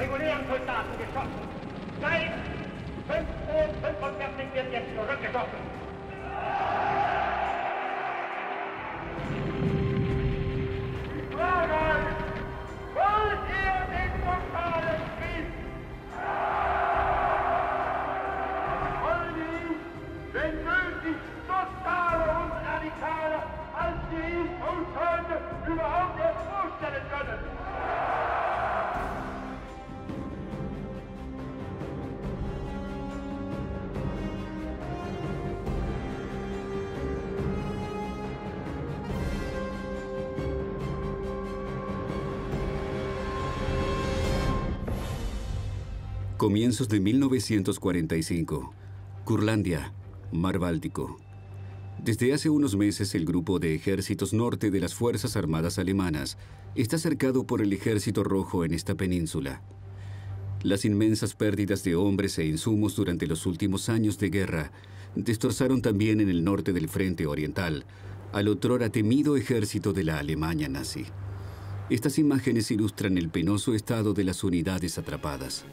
regulären Soldaten geschossen. Seit 15:45 wird jetzt zurückgeschossen. Die Frage ist, wollt ihr den totalen Krieg? Wollen die, wenn nötig, totale und radikale, als die uns heute überhaupt erst vorstellen können? Comienzos de 1945. Curlandia, Mar Báltico. Desde hace unos meses el grupo de ejércitos norte de las Fuerzas Armadas alemanas está cercado por el Ejército Rojo en esta península. Las inmensas pérdidas de hombres e insumos durante los últimos años de guerra destrozaron también en el norte del Frente Oriental al otrora temido ejército de la Alemania nazi. Estas imágenes ilustran el penoso estado de las unidades atrapadas.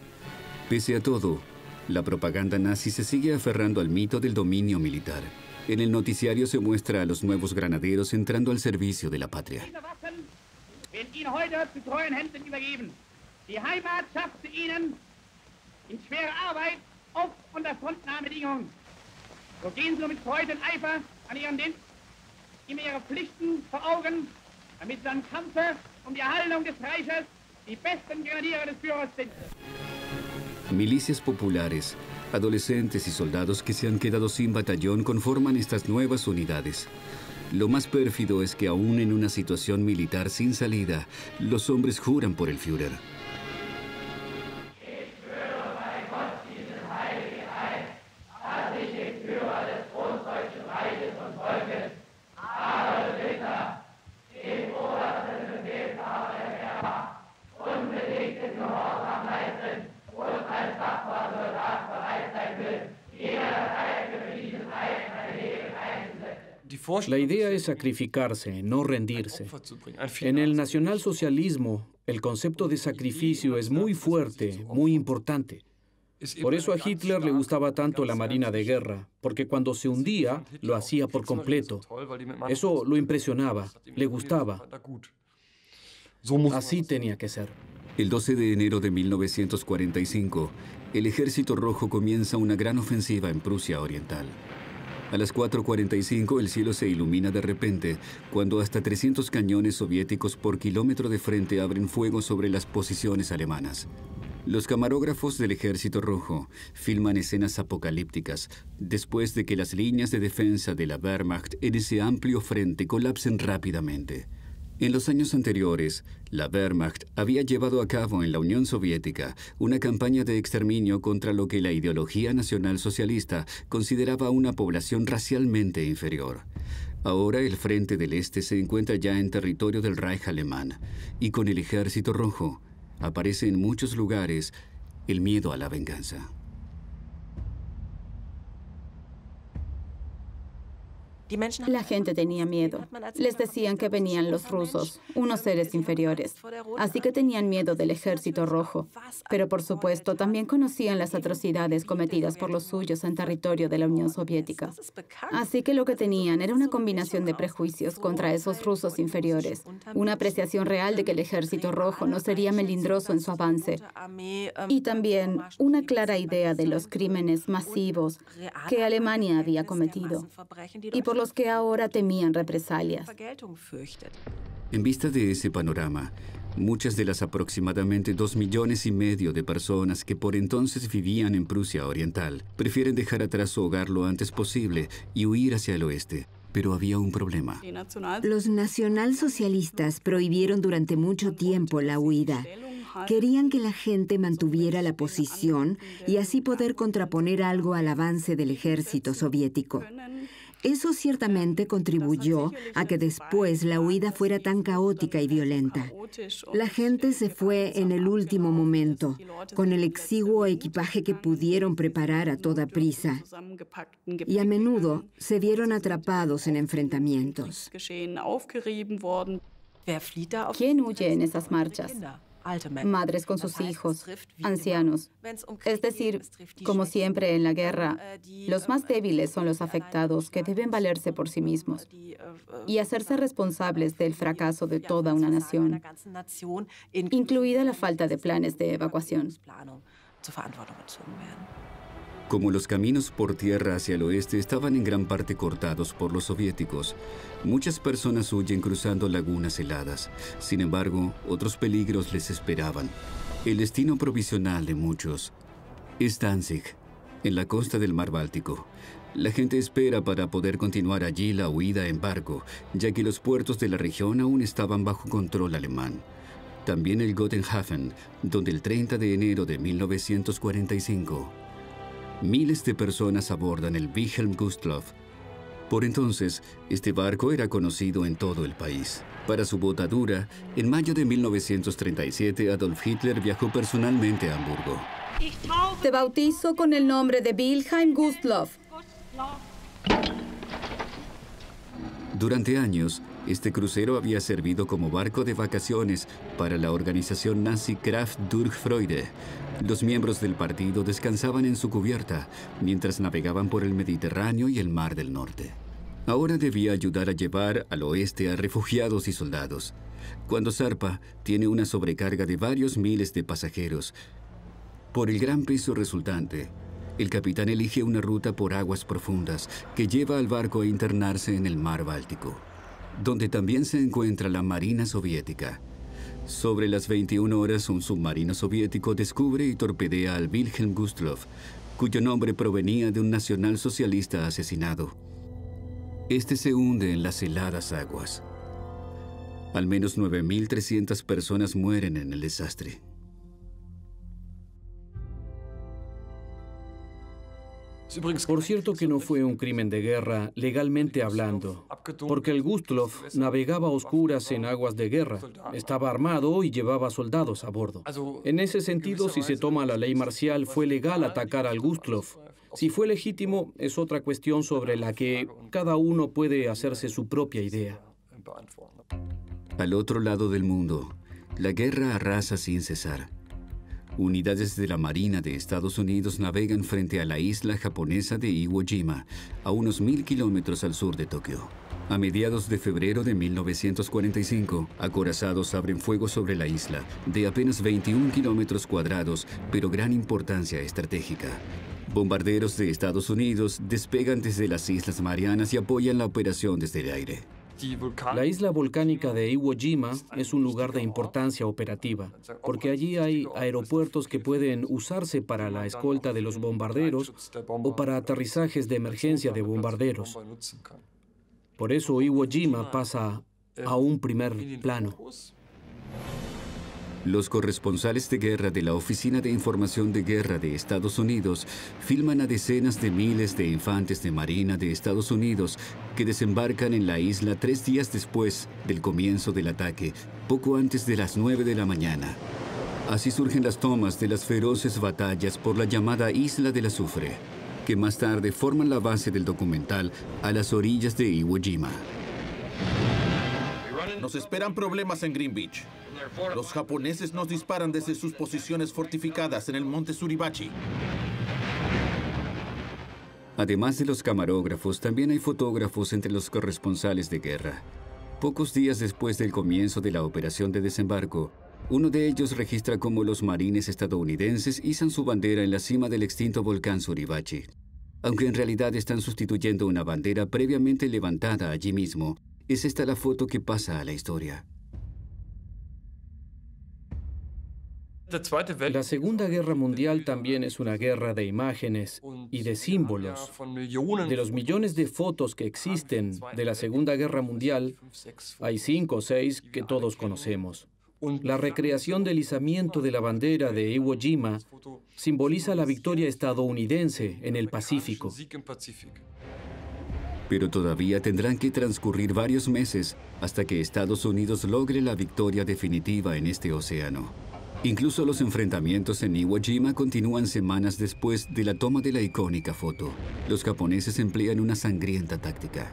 Pese a todo, la propaganda nazi se sigue aferrando al mito del dominio militar. En el noticiario se muestra a los nuevos granaderos entrando al servicio de la patria. Die Heimat schaffte ihnen in schwerer Arbeit auf unter Frontnahmebedingungen. So gehen sie mit Freude und Eifer an ihren Dienst, immer ihre Pflichten vor Augen, damit sie am Kampfe um die Erhaltung des Reiches die besten Grenadiere des Führers sind. Milicias populares, adolescentes y soldados que se han quedado sin batallón conforman estas nuevas unidades. Lo más pérfido es que aún en una situación militar sin salida, los hombres juran por el Führer. La idea es sacrificarse, no rendirse. En el nacionalsocialismo, el concepto de sacrificio es muy fuerte, muy importante. Por eso a Hitler le gustaba tanto la marina de guerra, porque cuando se hundía, lo hacía por completo. Eso lo impresionaba, le gustaba. Así tenía que ser. El 12 de enero de 1945, el Ejército Rojo comienza una gran ofensiva en Prusia Oriental. A las 4:45 el cielo se ilumina de repente cuando hasta 300 cañones soviéticos por kilómetro de frente abren fuego sobre las posiciones alemanas. Los camarógrafos del Ejército Rojo filman escenas apocalípticas después de que las líneas de defensa de la Wehrmacht en ese amplio frente colapsen rápidamente. En los años anteriores, la Wehrmacht había llevado a cabo en la Unión Soviética una campaña de exterminio contra lo que la ideología nacionalsocialista consideraba una población racialmente inferior. Ahora el Frente del Este se encuentra ya en territorio del Reich alemán y con el Ejército Rojo aparece en muchos lugares el miedo a la venganza. La gente tenía miedo. Les decían que venían los rusos, unos seres inferiores. Así que tenían miedo del Ejército Rojo. Pero por supuesto también conocían las atrocidades cometidas por los suyos en territorio de la Unión Soviética. Así que lo que tenían era una combinación de prejuicios contra esos rusos inferiores, una apreciación real de que el Ejército Rojo no sería melindroso en su avance, y también una clara idea de los crímenes masivos que Alemania había cometido y por los que ahora temían represalias. En vista de ese panorama, muchas de las aproximadamente 2,5 millones de personas que por entonces vivían en Prusia Oriental prefieren dejar atrás su hogar lo antes posible y huir hacia el oeste. Pero había un problema. Los nacionalsocialistas prohibieron durante mucho tiempo la huida. Querían que la gente mantuviera la posición y así poder contraponer algo al avance del ejército soviético. Eso ciertamente contribuyó a que después la huida fuera tan caótica y violenta. La gente se fue en el último momento, con el exiguo equipaje que pudieron preparar a toda prisa. Y a menudo se vieron atrapados en enfrentamientos. ¿Quién huye en esas marchas? madres con sus hijos, ancianos. Es decir, como siempre en la guerra, los más débiles son los afectados que deben valerse por sí mismos y hacerse responsables del fracaso de toda una nación, incluida la falta de planes de evacuación. Como los caminos por tierra hacia el oeste estaban en gran parte cortados por los soviéticos, muchas personas huyen cruzando lagunas heladas. Sin embargo, otros peligros les esperaban. El destino provisional de muchos es Danzig, en la costa del mar Báltico. La gente espera para poder continuar allí la huida en barco, ya que los puertos de la región aún estaban bajo control alemán. También el Gotenhafen, donde el 30 de enero de 1945... miles de personas abordan el Wilhelm Gustloff. Por entonces, este barco era conocido en todo el país. Para su botadura, en mayo de 1937, Adolf Hitler viajó personalmente a Hamburgo. Te bautizo con el nombre de Wilhelm Gustloff. Durante años, este crucero había servido como barco de vacaciones para la organización nazi Kraft durch Freude. Los miembros del partido descansaban en su cubierta mientras navegaban por el Mediterráneo y el Mar del Norte. Ahora debía ayudar a llevar al oeste a refugiados y soldados. Cuando zarpa, tiene una sobrecarga de varios miles de pasajeros. Por el gran peso resultante, el capitán elige una ruta por aguas profundas que lleva al barco a internarse en el Mar Báltico, donde también se encuentra la Marina Soviética. Sobre las 21 horas, un submarino soviético descubre y torpedea al Wilhelm Gustloff, cuyo nombre provenía de un nacionalsocialista asesinado. Este se hunde en las heladas aguas. Al menos 9.300 personas mueren en el desastre. Por cierto que no fue un crimen de guerra legalmente hablando, porque el Gustloff navegaba a oscuras en aguas de guerra, estaba armado y llevaba soldados a bordo. En ese sentido, si se toma la ley marcial, fue legal atacar al Gustloff. Si fue legítimo, es otra cuestión sobre la que cada uno puede hacerse su propia idea. Al otro lado del mundo, la guerra arrasa sin cesar. Unidades de la Marina de Estados Unidos navegan frente a la isla japonesa de Iwo Jima, a unos 1.000 kilómetros al sur de Tokio. A mediados de febrero de 1945, acorazados abren fuego sobre la isla, de apenas 21 kilómetros cuadrados, pero gran importancia estratégica. Bombarderos de Estados Unidos despegan desde las Islas Marianas y apoyan la operación desde el aire. La isla volcánica de Iwo Jima es un lugar de importancia operativa, porque allí hay aeropuertos que pueden usarse para la escolta de los bombarderos o para aterrizajes de emergencia de bombarderos. Por eso Iwo Jima pasa a un primer plano. Los corresponsales de guerra de la Oficina de Información de Guerra de Estados Unidos filman a decenas de miles de infantes de Marina de Estados Unidos que desembarcan en la isla 3 días después del comienzo del ataque, poco antes de las 9 de la mañana. Así surgen las tomas de las feroces batallas por la llamada Isla del Azufre, que más tarde forman la base del documental A las orillas de Iwo Jima. Nos esperan problemas en Green Beach. Los japoneses nos disparan desde sus posiciones fortificadas en el monte Suribachi. Además de los camarógrafos, también hay fotógrafos entre los corresponsales de guerra. Pocos días después del comienzo de la operación de desembarco, uno de ellos registra cómo los marines estadounidenses izan su bandera en la cima del extinto volcán Suribachi, aunque en realidad están sustituyendo una bandera previamente levantada allí mismo. Es esta la foto que pasa a la historia. La Segunda Guerra Mundial también es una guerra de imágenes y de símbolos. De los millones de fotos que existen de la Segunda Guerra Mundial, hay 5 o 6 que todos conocemos. La recreación del izamiento de la bandera de Iwo Jima simboliza la victoria estadounidense en el Pacífico. Pero todavía tendrán que transcurrir varios meses hasta que Estados Unidos logre la victoria definitiva en este océano. Incluso los enfrentamientos en Iwo Jima continúan semanas después de la toma de la icónica foto. Los japoneses emplean una sangrienta táctica.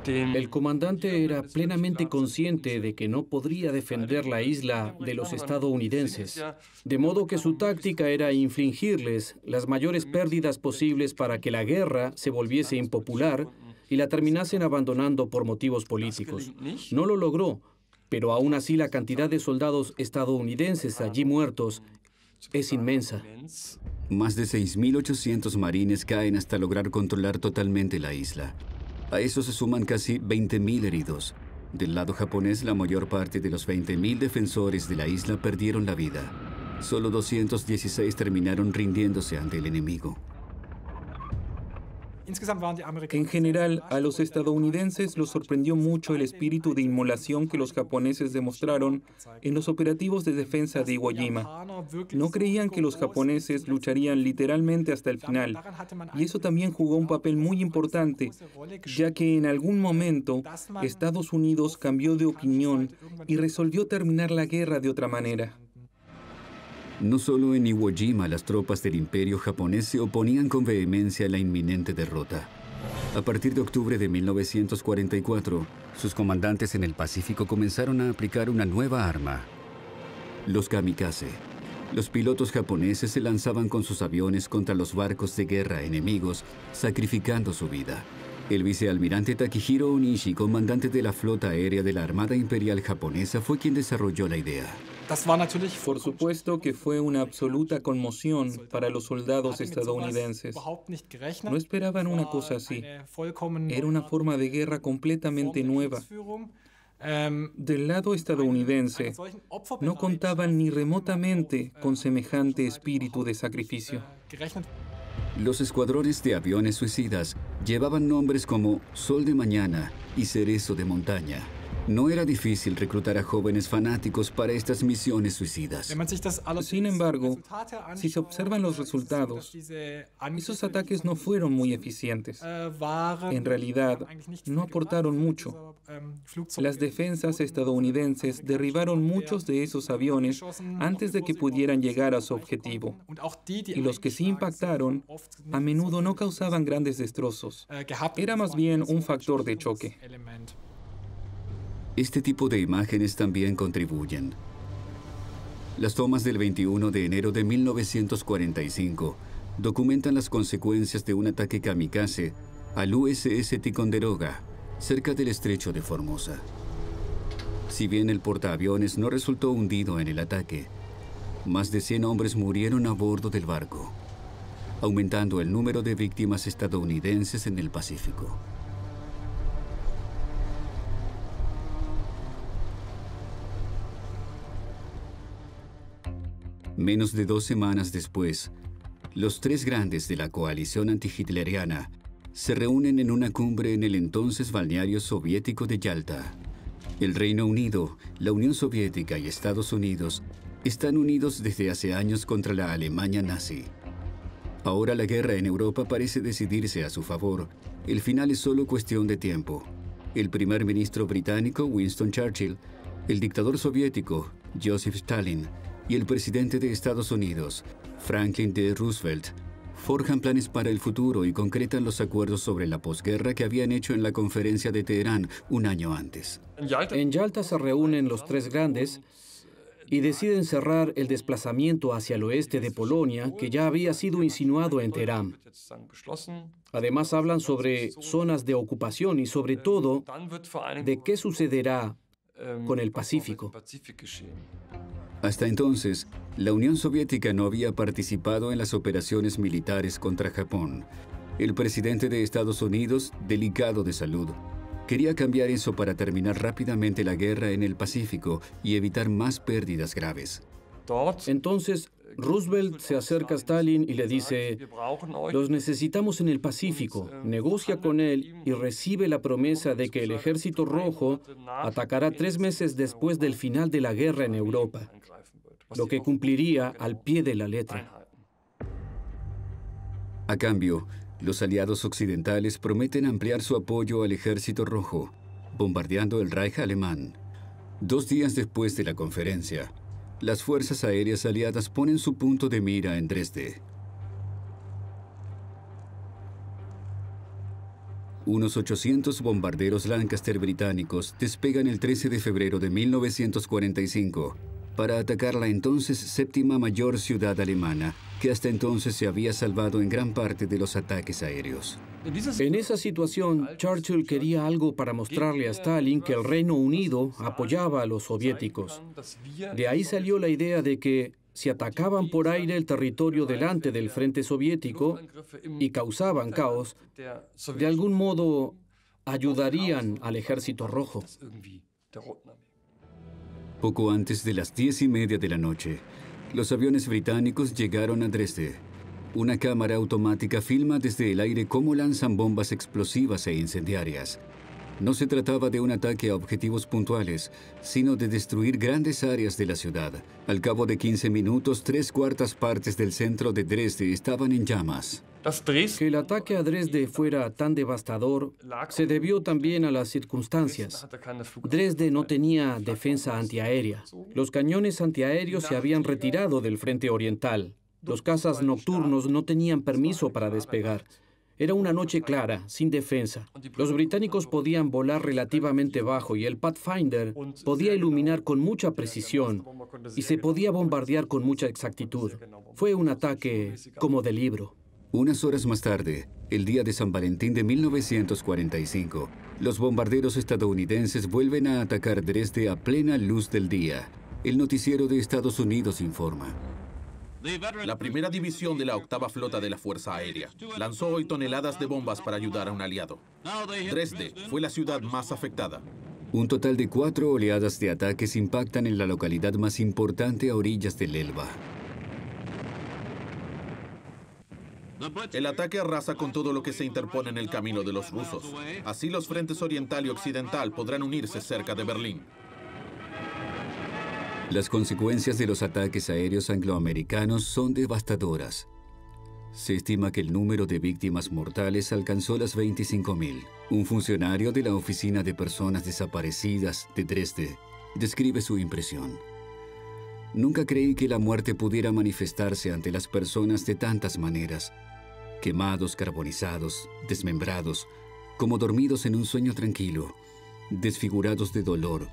El comandante era plenamente consciente de que no podría defender la isla de los estadounidenses, de modo que su táctica era infligirles las mayores pérdidas posibles para que la guerra se volviese impopular y la terminasen abandonando por motivos políticos. No lo logró, pero aún así la cantidad de soldados estadounidenses allí muertos es inmensa. Más de 6.800 marines caen hasta lograr controlar totalmente la isla. A eso se suman casi 20.000 heridos. Del lado japonés, la mayor parte de los 20.000 defensores de la isla perdieron la vida. Solo 216 terminaron rindiéndose ante el enemigo. En general, a los estadounidenses los sorprendió mucho el espíritu de inmolación que los japoneses demostraron en los operativos de defensa de Iwo Jima. No creían que los japoneses lucharían literalmente hasta el final, y eso también jugó un papel muy importante, ya que en algún momento Estados Unidos cambió de opinión y resolvió terminar la guerra de otra manera. No solo en Iwo Jima las tropas del Imperio japonés se oponían con vehemencia a la inminente derrota. A partir de octubre de 1944, sus comandantes en el Pacífico comenzaron a aplicar una nueva arma: los kamikaze. Los pilotos japoneses se lanzaban con sus aviones contra los barcos de guerra enemigos, sacrificando su vida. El vicealmirante Takehiro Onishi, comandante de la flota aérea de la Armada Imperial japonesa, fue quien desarrolló la idea. Por supuesto que fue una absoluta conmoción para los soldados estadounidenses. No esperaban una cosa así. Era una forma de guerra completamente nueva. Del lado estadounidense, no contaban ni remotamente con semejante espíritu de sacrificio. Los escuadrones de aviones suicidas llevaban nombres como Sol de Mañana y Cerezo de Montaña. No era difícil reclutar a jóvenes fanáticos para estas misiones suicidas. Sin embargo, si se observan los resultados, esos ataques no fueron muy eficientes. En realidad, no aportaron mucho. Las defensas estadounidenses derribaron muchos de esos aviones antes de que pudieran llegar a su objetivo. Y los que sí impactaron, a menudo no causaban grandes destrozos. Era más bien un factor de choque. Este tipo de imágenes también contribuyen. Las tomas del 21 de enero de 1945 documentan las consecuencias de un ataque kamikaze al USS Ticonderoga, cerca del estrecho de Formosa. Si bien el portaaviones no resultó hundido en el ataque, más de 100 hombres murieron a bordo del barco, aumentando el número de víctimas estadounidenses en el Pacífico. Menos de 2 semanas después, los 3 grandes de la coalición antihitleriana se reúnen en una cumbre en el entonces balneario soviético de Yalta. El Reino Unido, la Unión Soviética y Estados Unidos están unidos desde hace años contra la Alemania nazi. Ahora la guerra en Europa parece decidirse a su favor. El final es solo cuestión de tiempo. El primer ministro británico, Winston Churchill, el dictador soviético, Joseph Stalin, y el presidente de Estados Unidos, Franklin D. Roosevelt, forjan planes para el futuro y concretan los acuerdos sobre la posguerra que habían hecho en la conferencia de Teherán un año antes. En Yalta se reúnen los 3 grandes y deciden cerrar el desplazamiento hacia el oeste de Polonia, que ya había sido insinuado en Teherán. Además hablan sobre zonas de ocupación y sobre todo de qué sucederá con el Pacífico. Hasta entonces, la Unión Soviética no había participado en las operaciones militares contra Japón. El presidente de Estados Unidos, delicado de salud, quería cambiar eso para terminar rápidamente la guerra en el Pacífico y evitar más pérdidas graves. Entonces, Roosevelt se acerca a Stalin y le dice: los necesitamos en el Pacífico. Negocia con él y recibe la promesa de que el Ejército Rojo atacará 3 meses después del final de la guerra en Europa, lo que cumpliría al pie de la letra. A cambio, los aliados occidentales prometen ampliar su apoyo al Ejército Rojo, bombardeando el Reich alemán. 2 días después de la conferencia, las fuerzas aéreas aliadas ponen su punto de mira en Dresde. Unos 800 bombarderos Lancaster británicos despegan el 13 de febrero de 1945 para atacar la entonces séptima mayor ciudad alemana, que hasta entonces se había salvado en gran parte de los ataques aéreos. En esa situación, Churchill quería algo para mostrarle a Stalin que el Reino Unido apoyaba a los soviéticos. De ahí salió la idea de que si atacaban por aire el territorio delante del frente soviético y causaban caos, de algún modo ayudarían al Ejército Rojo. Poco antes de las 10:30 de la noche, los aviones británicos llegaron a Dresde. Una cámara automática filma desde el aire cómo lanzan bombas explosivas e incendiarias. No se trataba de un ataque a objetivos puntuales, sino de destruir grandes áreas de la ciudad. Al cabo de 15 minutos, 3/4 partes del centro de Dresde estaban en llamas. Que el ataque a Dresde fuera tan devastador se debió también a las circunstancias. Dresde no tenía defensa antiaérea. Los cañones antiaéreos se habían retirado del frente oriental. Los cazas nocturnos no tenían permiso para despegar. Era una noche clara, sin defensa. Los británicos podían volar relativamente bajo y el Pathfinder podía iluminar con mucha precisión y se podía bombardear con mucha exactitud. Fue un ataque como de libro. Unas horas más tarde, el día de San Valentín de 1945, los bombarderos estadounidenses vuelven a atacar Dresde a plena luz del día. El noticiero de Estados Unidos informa. La primera división de la 8ª Flota de la Fuerza Aérea lanzó hoy toneladas de bombas para ayudar a un aliado. Dresde fue la ciudad más afectada. Un total de 4 oleadas de ataques impactan en la localidad más importante a orillas del Elba. El ataque arrasa con todo lo que se interpone en el camino de los rusos. Así los frentes oriental y occidental podrán unirse cerca de Berlín. Las consecuencias de los ataques aéreos angloamericanos son devastadoras. Se estima que el número de víctimas mortales alcanzó las 25.000. Un funcionario de la Oficina de Personas Desaparecidas de Dresde describe su impresión. Nunca creí que la muerte pudiera manifestarse ante las personas de tantas maneras. Quemados, carbonizados, desmembrados, como dormidos en un sueño tranquilo, desfigurados de dolor,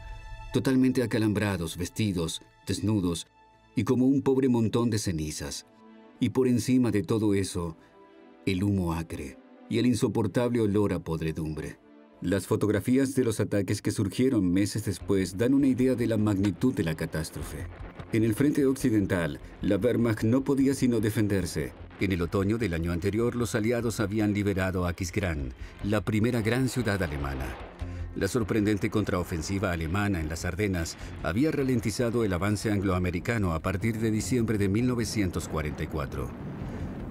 totalmente acalambrados, vestidos, desnudos y como un pobre montón de cenizas. Y por encima de todo eso, el humo acre y el insoportable olor a podredumbre. Las fotografías de los ataques que surgieron meses después dan una idea de la magnitud de la catástrofe. En el frente occidental, la Wehrmacht no podía sino defenderse. En el otoño del año anterior, los aliados habían liberado Aquisgrán, la primera gran ciudad alemana. La sorprendente contraofensiva alemana en las Ardenas había ralentizado el avance angloamericano a partir de diciembre de 1944.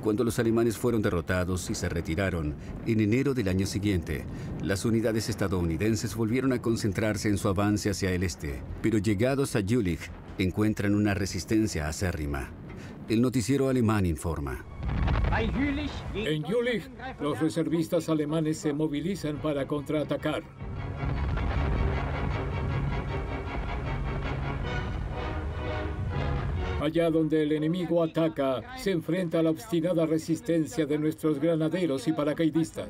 Cuando los alemanes fueron derrotados y se retiraron, en enero del año siguiente, las unidades estadounidenses volvieron a concentrarse en su avance hacia el este, pero llegados a Jülich, encuentran una resistencia acérrima. El noticiero alemán informa. En Jülich, los reservistas alemanes se movilizan para contraatacar. Allá donde el enemigo ataca, se enfrenta a la obstinada resistencia de nuestros granaderos y paracaidistas.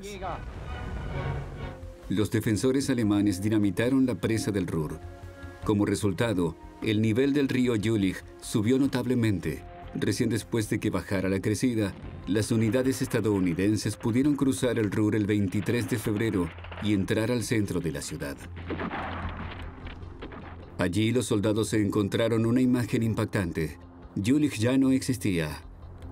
Los defensores alemanes dinamitaron la presa del Ruhr. Como resultado, el nivel del río Jülich subió notablemente. Recién después de que bajara la crecida, las unidades estadounidenses pudieron cruzar el Ruhr el 23 de febrero y entrar al centro de la ciudad. Allí los soldados se encontraron una imagen impactante. Jülich ya no existía.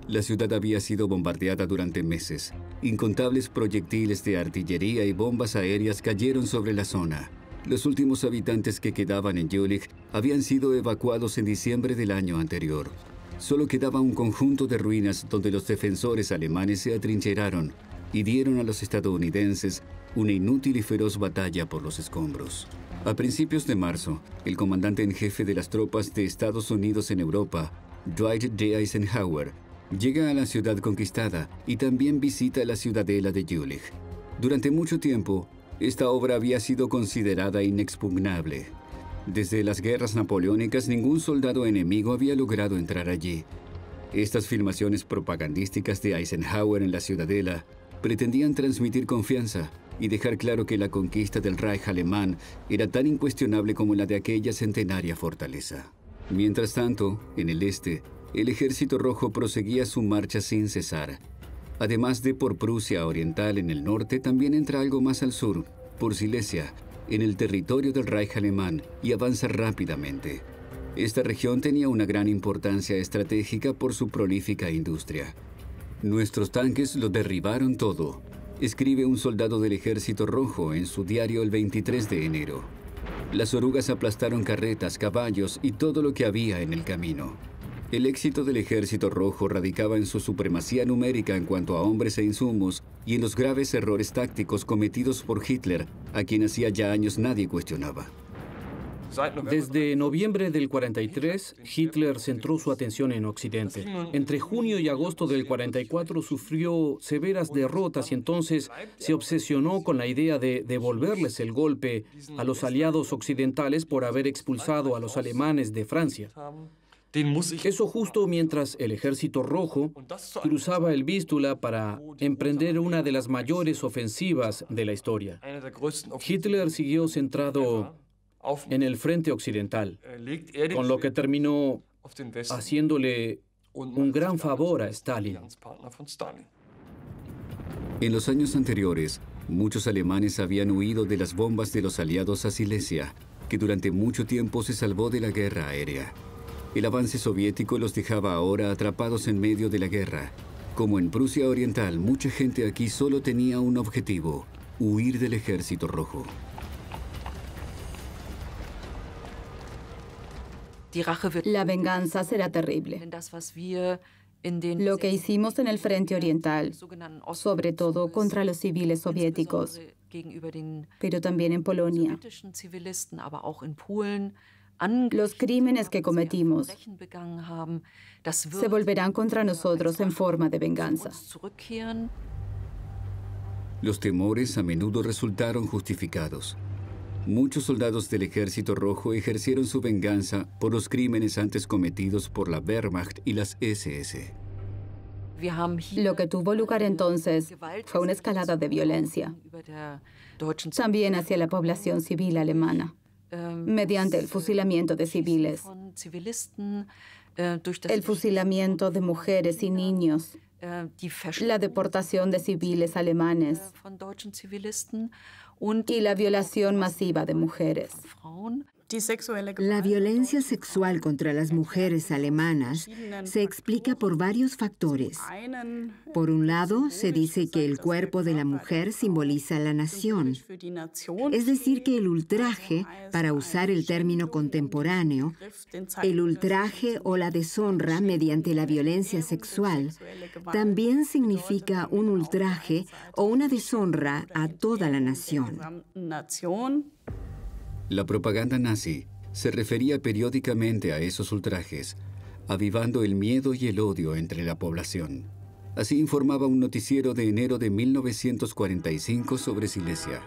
La ciudad había sido bombardeada durante meses. Incontables proyectiles de artillería y bombas aéreas cayeron sobre la zona. Los últimos habitantes que quedaban en Jülich habían sido evacuados en diciembre del año anterior. Solo quedaba un conjunto de ruinas donde los defensores alemanes se atrincheraron y dieron a los estadounidenses una inútil y feroz batalla por los escombros. A principios de marzo, el comandante en jefe de las tropas de Estados Unidos en Europa, Dwight D. Eisenhower, llega a la ciudad conquistada y también visita la ciudadela de Jülich. Durante mucho tiempo, esta obra había sido considerada inexpugnable. Desde las guerras napoleónicas, ningún soldado enemigo había logrado entrar allí. Estas filmaciones propagandísticas de Eisenhower en la ciudadela pretendían transmitir confianza, y dejar claro que la conquista del Reich alemán era tan incuestionable como la de aquella centenaria fortaleza. Mientras tanto, en el este, el Ejército Rojo proseguía su marcha sin cesar. Además de por Prusia Oriental en el norte, también entra algo más al sur, por Silesia, en el territorio del Reich alemán, y avanza rápidamente. Esta región tenía una gran importancia estratégica por su prolífica industria. Nuestros tanques lo derribaron todo, escribe un soldado del Ejército Rojo en su diario el 23 de enero. Las orugas aplastaron carretas, caballos y todo lo que había en el camino. El éxito del Ejército Rojo radicaba en su supremacía numérica en cuanto a hombres e insumos y en los graves errores tácticos cometidos por Hitler, a quien hacía ya años nadie cuestionaba. Desde noviembre del 43, Hitler centró su atención en Occidente. Entre junio y agosto del 44 sufrió severas derrotas y entonces se obsesionó con la idea de devolverles el golpe a los aliados occidentales por haber expulsado a los alemanes de Francia. Eso justo mientras el Ejército Rojo cruzaba el Vístula para emprender una de las mayores ofensivas de la historia. Hitler siguió centrado en el frente occidental, con lo que terminó haciéndole un gran favor a Stalin. En los años anteriores, muchos alemanes habían huido de las bombas de los aliados a Silesia, que durante mucho tiempo se salvó de la guerra aérea. El avance soviético los dejaba ahora atrapados en medio de la guerra. Como en Prusia Oriental, mucha gente aquí solo tenía un objetivo: huir del Ejército Rojo. La venganza será terrible. Lo que hicimos en el frente oriental, sobre todo contra los civiles soviéticos, pero también en Polonia. Los crímenes que cometimos se volverán contra nosotros en forma de venganza. Los temores a menudo resultaron justificados. Muchos soldados del Ejército Rojo ejercieron su venganza por los crímenes antes cometidos por la Wehrmacht y las SS. Lo que tuvo lugar entonces fue una escalada de violencia, también hacia la población civil alemana, mediante el fusilamiento de civiles, el fusilamiento de mujeres y niños, la deportación de civiles alemanes y la violación masiva de mujeres. La violencia sexual contra las mujeres alemanas se explica por varios factores. Por un lado, se dice que el cuerpo de la mujer simboliza la nación. Es decir, que el ultraje, para usar el término contemporáneo, el ultraje o la deshonra mediante la violencia sexual, también significa un ultraje o una deshonra a toda la nación. La propaganda nazi se refería periódicamente a esos ultrajes, avivando el miedo y el odio entre la población. Así informaba un noticiero de enero de 1945 sobre Silesia.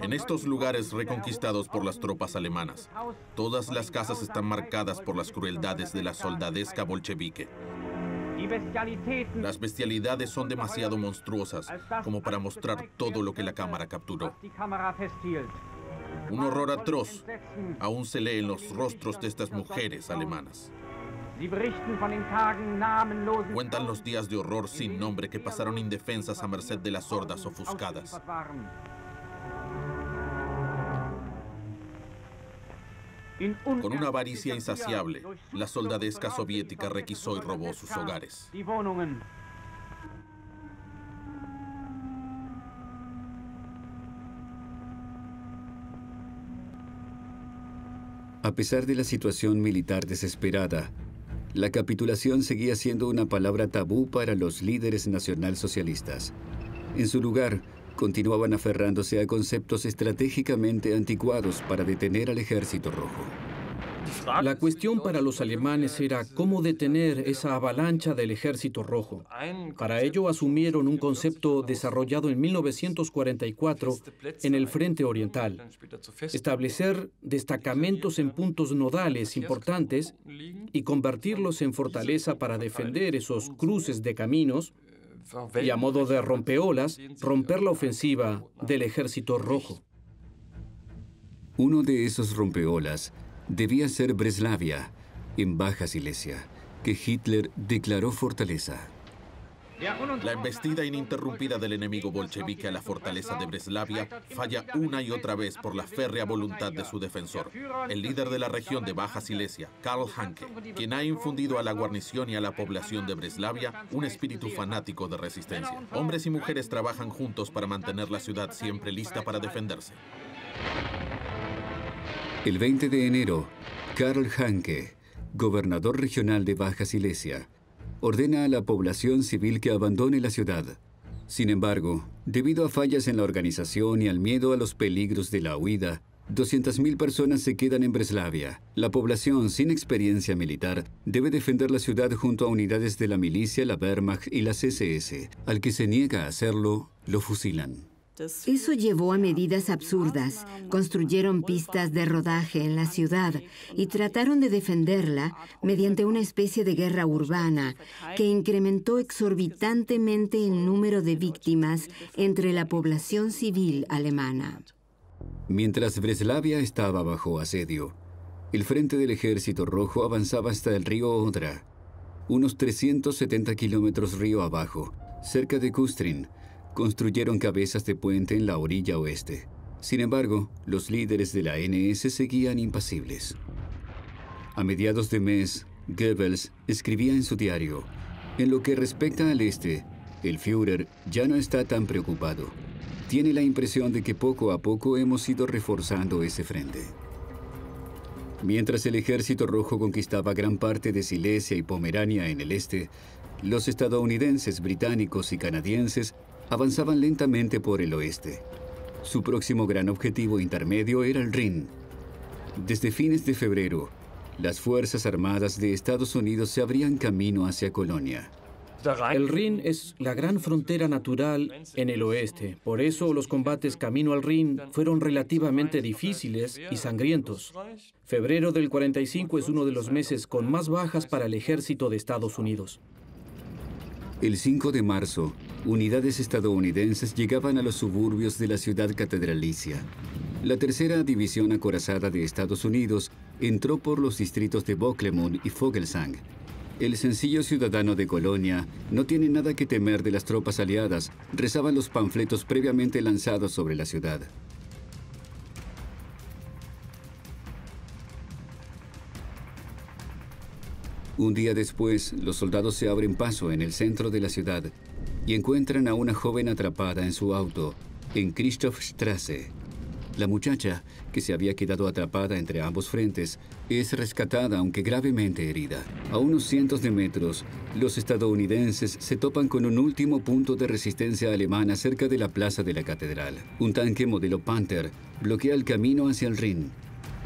En estos lugares reconquistados por las tropas alemanas, todas las casas están marcadas por las crueldades de la soldadesca bolchevique. Las bestialidades son demasiado monstruosas como para mostrar todo lo que la cámara capturó. Un horror atroz aún se lee en los rostros de estas mujeres alemanas. Cuentan los días de horror sin nombre que pasaron indefensas a merced de las hordas ofuscadas. Con una avaricia insaciable, la soldadesca soviética requisó y robó sus hogares. A pesar de la situación militar desesperada, la capitulación seguía siendo una palabra tabú para los líderes nacionalsocialistas. En su lugar, continuaban aferrándose a conceptos estratégicamente anticuados para detener al Ejército Rojo. La cuestión para los alemanes era cómo detener esa avalancha del Ejército Rojo. Para ello asumieron un concepto desarrollado en 1944 en el Frente Oriental: establecer destacamentos en puntos nodales importantes y convertirlos en fortaleza para defender esos cruces de caminos y a modo de rompeolas, romper la ofensiva del Ejército Rojo. Uno de esos rompeolas debía ser Breslavia, en Baja Silesia, que Hitler declaró fortaleza. La embestida ininterrumpida del enemigo bolchevique a la fortaleza de Breslavia falla una y otra vez por la férrea voluntad de su defensor, el líder de la región de Baja Silesia, Karl Hanke, quien ha infundido a la guarnición y a la población de Breslavia un espíritu fanático de resistencia. Hombres y mujeres trabajan juntos para mantener la ciudad siempre lista para defenderse. El 20 de enero, Karl Hanke, gobernador regional de Baja Silesia, ordena a la población civil que abandone la ciudad. Sin embargo, debido a fallas en la organización y al miedo a los peligros de la huida, 200.000 personas se quedan en Breslavia. La población sin experiencia militar debe defender la ciudad junto a unidades de la milicia, la Wehrmacht y las SS. Al que se niega a hacerlo, lo fusilan. Eso llevó a medidas absurdas. Construyeron pistas de rodaje en la ciudad y trataron de defenderla mediante una especie de guerra urbana que incrementó exorbitantemente el número de víctimas entre la población civil alemana. Mientras Breslavia estaba bajo asedio, el frente del Ejército Rojo avanzaba hasta el río Odra, unos 370 kilómetros río abajo, cerca de Kustrin. Construyeron cabezas de puente en la orilla oeste. Sin embargo, los líderes de la NS seguían impasibles. A mediados de mes, Goebbels escribía en su diario: en lo que respecta al este, el Führer ya no está tan preocupado. Tiene la impresión de que poco a poco hemos ido reforzando ese frente. Mientras el Ejército Rojo conquistaba gran parte de Silesia y Pomerania en el este, los estadounidenses, británicos y canadienses avanzaban lentamente por el oeste. Su próximo gran objetivo intermedio era el Rin. Desde fines de febrero, las Fuerzas Armadas de Estados Unidos se abrían camino hacia Colonia. El Rin es la gran frontera natural en el oeste. Por eso los combates camino al Rin fueron relativamente difíciles y sangrientos. Febrero del 45 es uno de los meses con más bajas para el ejército de Estados Unidos. El 5 de marzo, unidades estadounidenses llegaban a los suburbios de la ciudad catedralicia. La tercera división acorazada de Estados Unidos entró por los distritos de Bocklemund y Vogelsang. El sencillo ciudadano de Colonia no tiene nada que temer de las tropas aliadas, rezaban los panfletos previamente lanzados sobre la ciudad. Un día después, los soldados se abren paso en el centro de la ciudad y encuentran a una joven atrapada en su auto, en Christophstrasse. La muchacha, que se había quedado atrapada entre ambos frentes, es rescatada aunque gravemente herida. A unos cientos de metros, los estadounidenses se topan con un último punto de resistencia alemana cerca de la plaza de la catedral. Un tanque modelo Panther bloquea el camino hacia el Rin.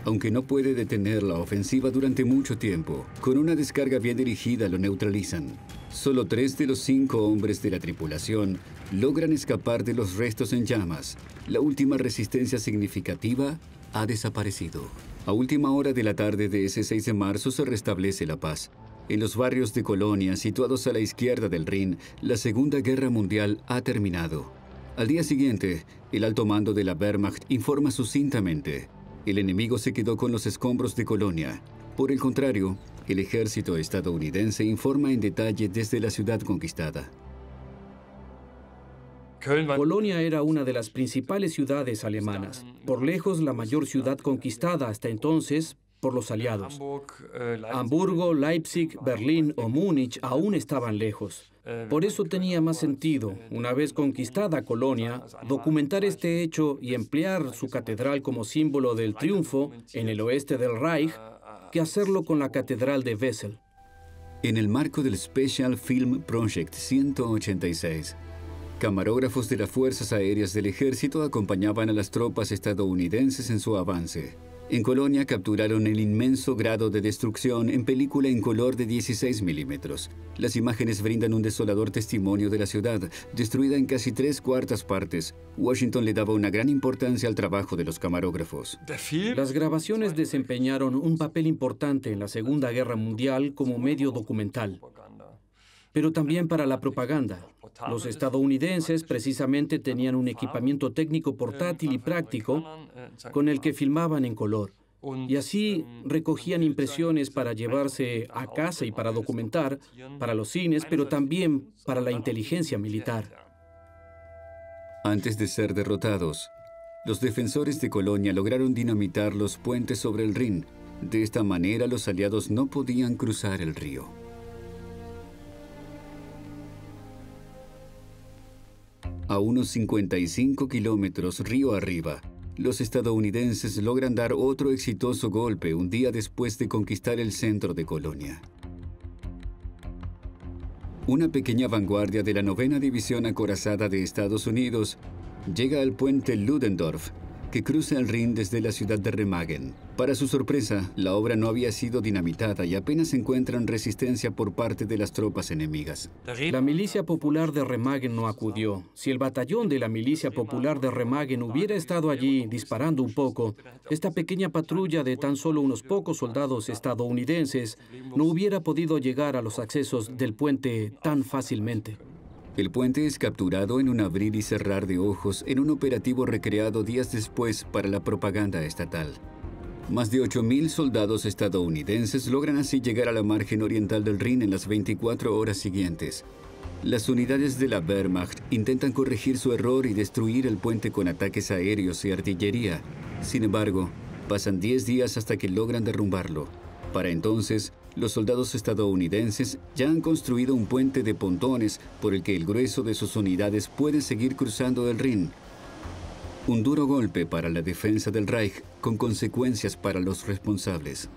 Aunque no puede detener la ofensiva durante mucho tiempo, con una descarga bien dirigida lo neutralizan. Solo 3 de los 5 hombres de la tripulación logran escapar de los restos en llamas. La última resistencia significativa ha desaparecido. A última hora de la tarde de ese 6 de marzo se restablece la paz. En los barrios de Colonia, situados a la izquierda del Rin, la Segunda Guerra Mundial ha terminado. Al día siguiente, el alto mando de la Wehrmacht informa sucintamente: el enemigo se quedó con los escombros de Colonia. Por el contrario, el ejército estadounidense informa en detalle desde la ciudad conquistada. Colonia era una de las principales ciudades alemanas, por lejos la mayor ciudad conquistada hasta entonces por los aliados. Hamburgo, Leipzig, Berlín o Múnich aún estaban lejos. Por eso tenía más sentido, una vez conquistada Colonia, documentar este hecho y emplear su catedral como símbolo del triunfo en el oeste del Reich, que hacerlo con la catedral de Wesel. En el marco del Special Film Project 186, camarógrafos de las Fuerzas Aéreas del Ejército acompañaban a las tropas estadounidenses en su avance. En Colonia capturaron el inmenso grado de destrucción en película en color de 16 milímetros. Las imágenes brindan un desolador testimonio de la ciudad, destruida en casi 3/4 partes. Washington le daba una gran importancia al trabajo de los camarógrafos. Las grabaciones desempeñaron un papel importante en la Segunda Guerra Mundial como medio documental, pero también para la propaganda. Los estadounidenses precisamente tenían un equipamiento técnico portátil y práctico con el que filmaban en color. Y así recogían impresiones para llevarse a casa y para documentar, para los cines, pero también para la inteligencia militar. Antes de ser derrotados, los defensores de Colonia lograron dinamitar los puentes sobre el Rin. De esta manera, los aliados no podían cruzar el río. A unos 55 kilómetros río arriba, los estadounidenses logran dar otro exitoso golpe un día después de conquistar el centro de Colonia. Una pequeña vanguardia de la 9ª División Acorazada de Estados Unidos llega al puente Ludendorff, que cruza el Rin desde la ciudad de Remagen. Para su sorpresa, la obra no había sido dinamitada y apenas encuentran resistencia por parte de las tropas enemigas. La milicia popular de Remagen no acudió. Si el batallón de la milicia popular de Remagen hubiera estado allí disparando un poco, esta pequeña patrulla de tan solo unos pocos soldados estadounidenses no hubiera podido llegar a los accesos del puente tan fácilmente. El puente es capturado en un abrir y cerrar de ojos en un operativo recreado días después para la propaganda estatal. Más de 8.000 soldados estadounidenses logran así llegar a la margen oriental del Rin en las 24 horas siguientes. Las unidades de la Wehrmacht intentan corregir su error y destruir el puente con ataques aéreos y artillería. Sin embargo, pasan 10 días hasta que logran derrumbarlo. Para entonces, los soldados estadounidenses ya han construido un puente de pontones por el que el grueso de sus unidades puede seguir cruzando el Rin. Un duro golpe para la defensa del Reich, con consecuencias para los responsables.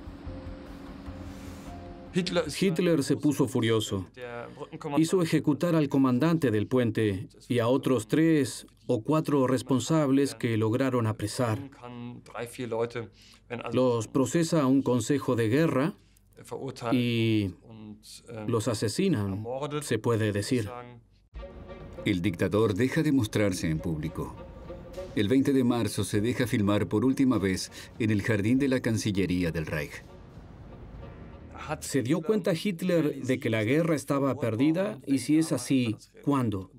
Hitler se puso furioso. Hizo ejecutar al comandante del puente y a otros 3 o 4 responsables que lograron apresar. Los procesa a un consejo de guerra y los asesinan, se puede decir. El dictador deja de mostrarse en público. El 20 de marzo se deja filmar por última vez en el jardín de la Cancillería del Reich. ¿Se dio cuenta Hitler de que la guerra estaba perdida? Y si es así, ¿cuándo?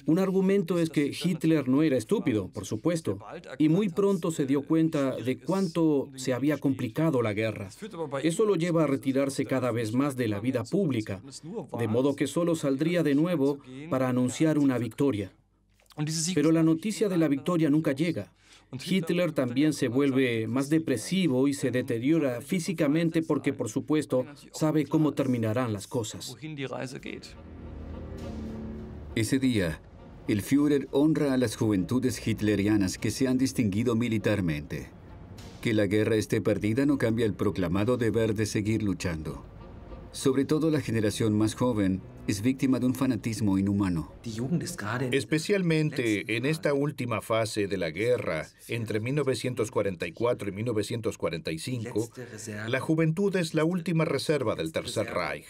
Un argumento es que Hitler no era estúpido, por supuesto, y muy pronto se dio cuenta de cuánto se había complicado la guerra. Eso lo lleva a retirarse cada vez más de la vida pública, de modo que solo saldría de nuevo para anunciar una victoria. Pero la noticia de la victoria nunca llega. Hitler también se vuelve más depresivo y se deteriora físicamente porque, por supuesto, sabe cómo terminarán las cosas. Ese día, el Führer honra a las juventudes hitlerianas que se han distinguido militarmente. Que la guerra esté perdida no cambia el proclamado deber de seguir luchando. Sobre todo la generación más joven es víctima de un fanatismo inhumano. Especialmente en esta última fase de la guerra, entre 1944 y 1945, la juventud es la última reserva del Tercer Reich.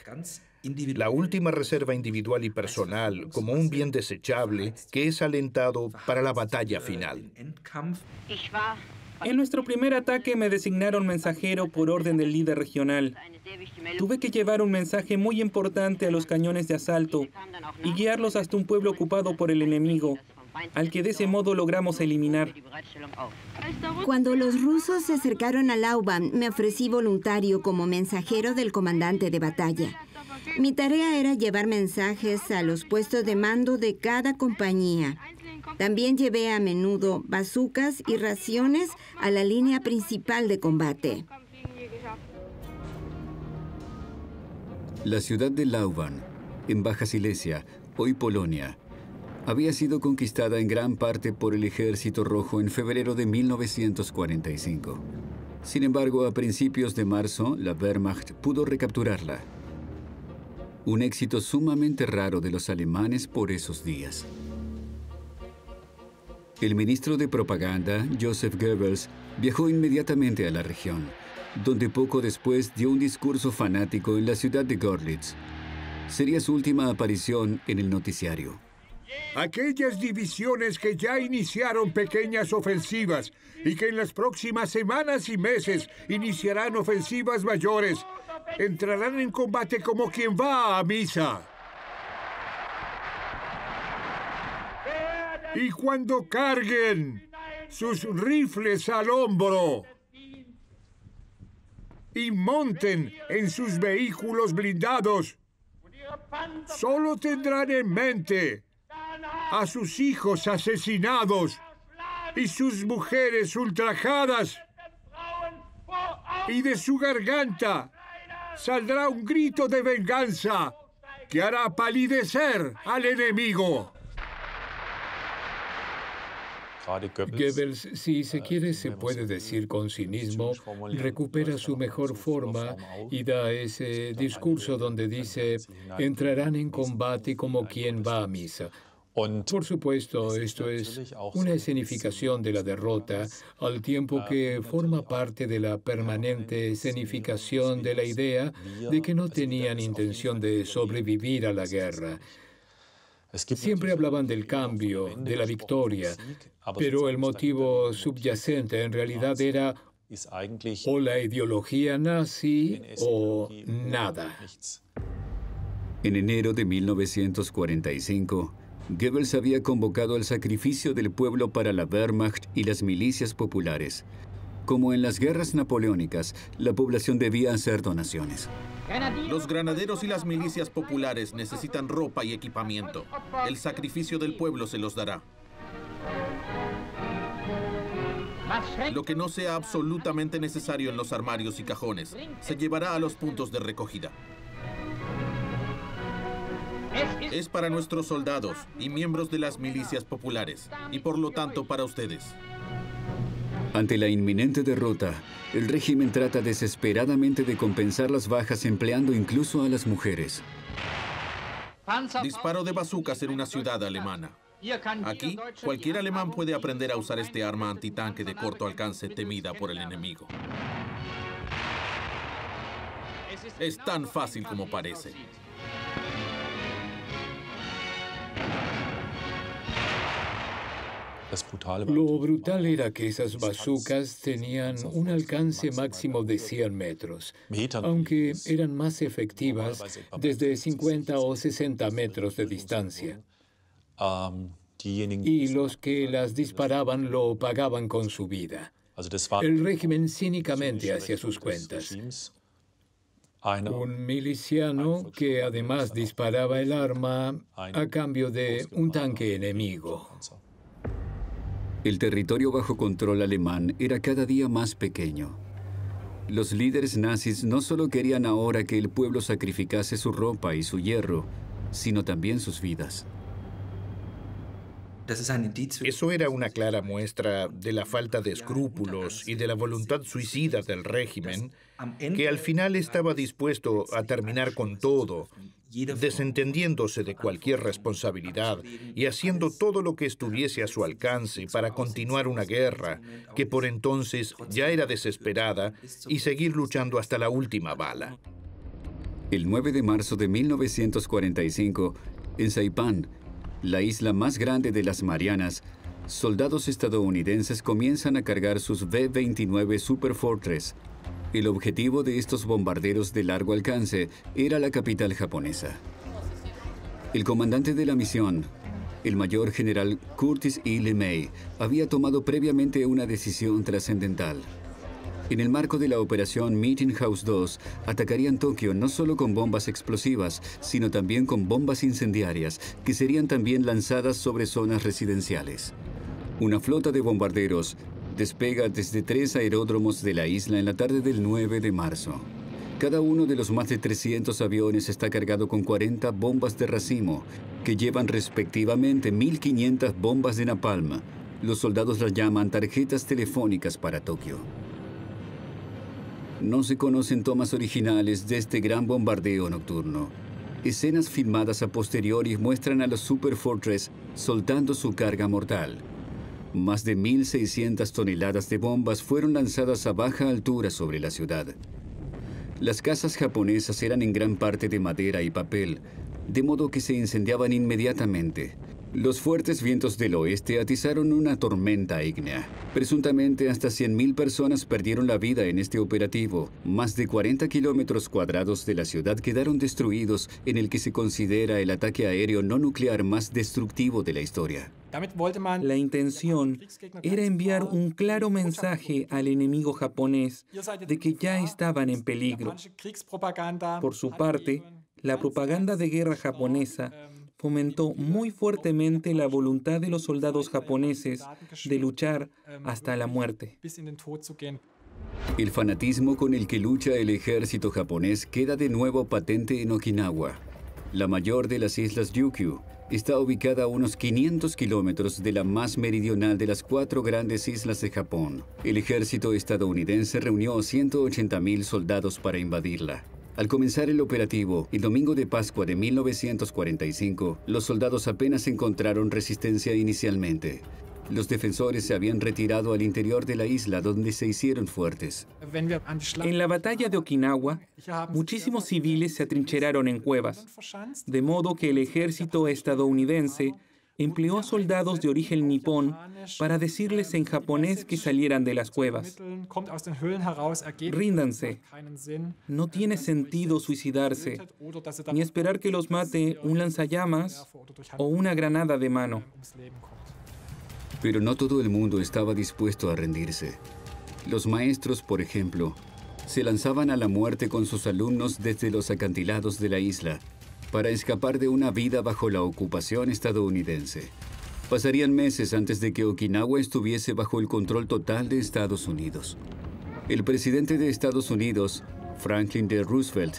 La última reserva individual y personal como un bien desechable que es alentado para la batalla final. En nuestro primer ataque me designaron mensajero por orden del líder regional. Tuve que llevar un mensaje muy importante a los cañones de asalto y guiarlos hasta un pueblo ocupado por el enemigo, al que de ese modo logramos eliminar. Cuando los rusos se acercaron a Lauban, me ofrecí voluntario como mensajero del comandante de batalla. Mi tarea era llevar mensajes a los puestos de mando de cada compañía. También llevé a menudo bazucas y raciones a la línea principal de combate. La ciudad de Lauban, en Baja Silesia, hoy Polonia, había sido conquistada en gran parte por el Ejército Rojo en febrero de 1945. Sin embargo, a principios de marzo, la Wehrmacht pudo recapturarla. Un éxito sumamente raro de los alemanes por esos días. El ministro de propaganda, Joseph Goebbels, viajó inmediatamente a la región, donde poco después dio un discurso fanático en la ciudad de Görlitz. Sería su última aparición en el noticiario. Aquellas divisiones que ya iniciaron pequeñas ofensivas y que en las próximas semanas y meses iniciarán ofensivas mayores, entrarán en combate como quien va a misa. Y cuando carguen sus rifles al hombro y monten en sus vehículos blindados, solo tendrán en mente a sus hijos asesinados y sus mujeres ultrajadas, y de su garganta saldrá un grito de venganza que hará palidecer al enemigo. Goebbels, si se quiere, se puede decir con cinismo, recupera su mejor forma y da ese discurso donde dice: entrarán en combate como quien va a misa. Por supuesto, esto es una escenificación de la derrota, al tiempo que forma parte de la permanente escenificación de la idea de que no tenían intención de sobrevivir a la guerra. Siempre hablaban del cambio, de la victoria, pero el motivo subyacente en realidad era o la ideología nazi o nada. En enero de 1945, Goebbels había convocado al sacrificio del pueblo para la Wehrmacht y las milicias populares. Como en las guerras napoleónicas, la población debía hacer donaciones. Los granaderos y las milicias populares necesitan ropa y equipamiento. El sacrificio del pueblo se los dará. Lo que no sea absolutamente necesario en los armarios y cajones se llevará a los puntos de recogida. Es para nuestros soldados y miembros de las milicias populares, y por lo tanto para ustedes. Ante la inminente derrota, el régimen trata desesperadamente de compensar las bajas empleando incluso a las mujeres. Disparo de bazucas en una ciudad alemana. Aquí, cualquier alemán puede aprender a usar este arma antitanque de corto alcance temida por el enemigo. Es tan fácil como parece. Lo brutal era que esas bazucas tenían un alcance máximo de 100 metros, aunque eran más efectivas desde 50 o 60 metros de distancia. Y los que las disparaban lo pagaban con su vida. El régimen cínicamente hacía sus cuentas. Un miliciano que además disparaba el arma a cambio de un tanque enemigo. El territorio bajo control alemán era cada día más pequeño. Los líderes nazis no solo querían ahora que el pueblo sacrificase su ropa y su hierro, sino también sus vidas. Eso era una clara muestra de la falta de escrúpulos y de la voluntad suicida del régimen, que al final estaba dispuesto a terminar con todo, desentendiéndose de cualquier responsabilidad y haciendo todo lo que estuviese a su alcance para continuar una guerra que por entonces ya era desesperada y seguir luchando hasta la última bala. El 9 de marzo de 1945, en Saipán, la isla más grande de las Marianas, soldados estadounidenses comienzan a cargar sus B-29 Super Fortress. El objetivo de estos bombarderos de largo alcance era la capital japonesa. El comandante de la misión, el mayor general Curtis E. LeMay, había tomado previamente una decisión trascendental. En el marco de la operación Meeting House 2, atacarían Tokio no solo con bombas explosivas, sino también con bombas incendiarias, que serían también lanzadas sobre zonas residenciales. Una flota de bombarderos despega desde 3 aeródromos de la isla en la tarde del 9 de marzo. Cada uno de los más de 300 aviones está cargado con 40 bombas de racimo, que llevan respectivamente 1.500 bombas de napalm. Los soldados las llaman tarjetas telefónicas para Tokio. No se conocen tomas originales de este gran bombardeo nocturno. Escenas filmadas a posteriori muestran a los Super Fortress soltando su carga mortal. Más de 1.600 toneladas de bombas fueron lanzadas a baja altura sobre la ciudad. Las casas japonesas eran en gran parte de madera y papel, de modo que se incendiaban inmediatamente. Los fuertes vientos del oeste atizaron una tormenta ígnea. Presuntamente hasta 100.000 personas perdieron la vida en este operativo. Más de 40 kilómetros cuadrados de la ciudad quedaron destruidos, en el que se considera el ataque aéreo no nuclear más destructivo de la historia. La intención era enviar un claro mensaje al enemigo japonés de que ya estaban en peligro. Por su parte, la propaganda de guerra japonesa fomentó muy fuertemente la voluntad de los soldados japoneses de luchar hasta la muerte. El fanatismo con el que lucha el ejército japonés queda de nuevo patente en Okinawa, la mayor de las islas Ryukyu. Está ubicada a unos 500 kilómetros de la más meridional de las 4 grandes islas de Japón. El ejército estadounidense reunió 180.000 soldados para invadirla. Al comenzar el operativo, el domingo de Pascua de 1945, los soldados apenas encontraron resistencia inicialmente. Los defensores se habían retirado al interior de la isla, donde se hicieron fuertes. En la batalla de Okinawa, muchísimos civiles se atrincheraron en cuevas, de modo que el ejército estadounidense empleó a soldados de origen nipón para decirles en japonés que salieran de las cuevas. Ríndanse. No tiene sentido suicidarse, ni esperar que los mate un lanzallamas o una granada de mano. Pero no todo el mundo estaba dispuesto a rendirse. Los maestros, por ejemplo, se lanzaban a la muerte con sus alumnos desde los acantilados de la isla para escapar de una vida bajo la ocupación estadounidense. Pasarían meses antes de que Okinawa estuviese bajo el control total de Estados Unidos. El presidente de Estados Unidos, Franklin D. Roosevelt,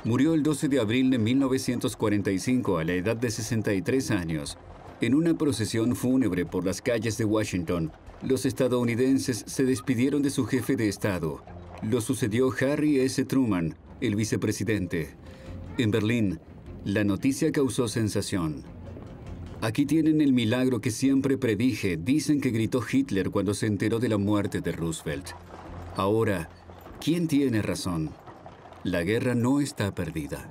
murió el 12 de abril de 1945 a la edad de 63 años. En una procesión fúnebre por las calles de Washington, los estadounidenses se despidieron de su jefe de Estado. Lo sucedió Harry S. Truman, el vicepresidente. En Berlín, la noticia causó sensación. Aquí tienen el milagro que siempre predije, dicen que gritó Hitler cuando se enteró de la muerte de Roosevelt. Ahora, ¿quién tiene razón? La guerra no está perdida.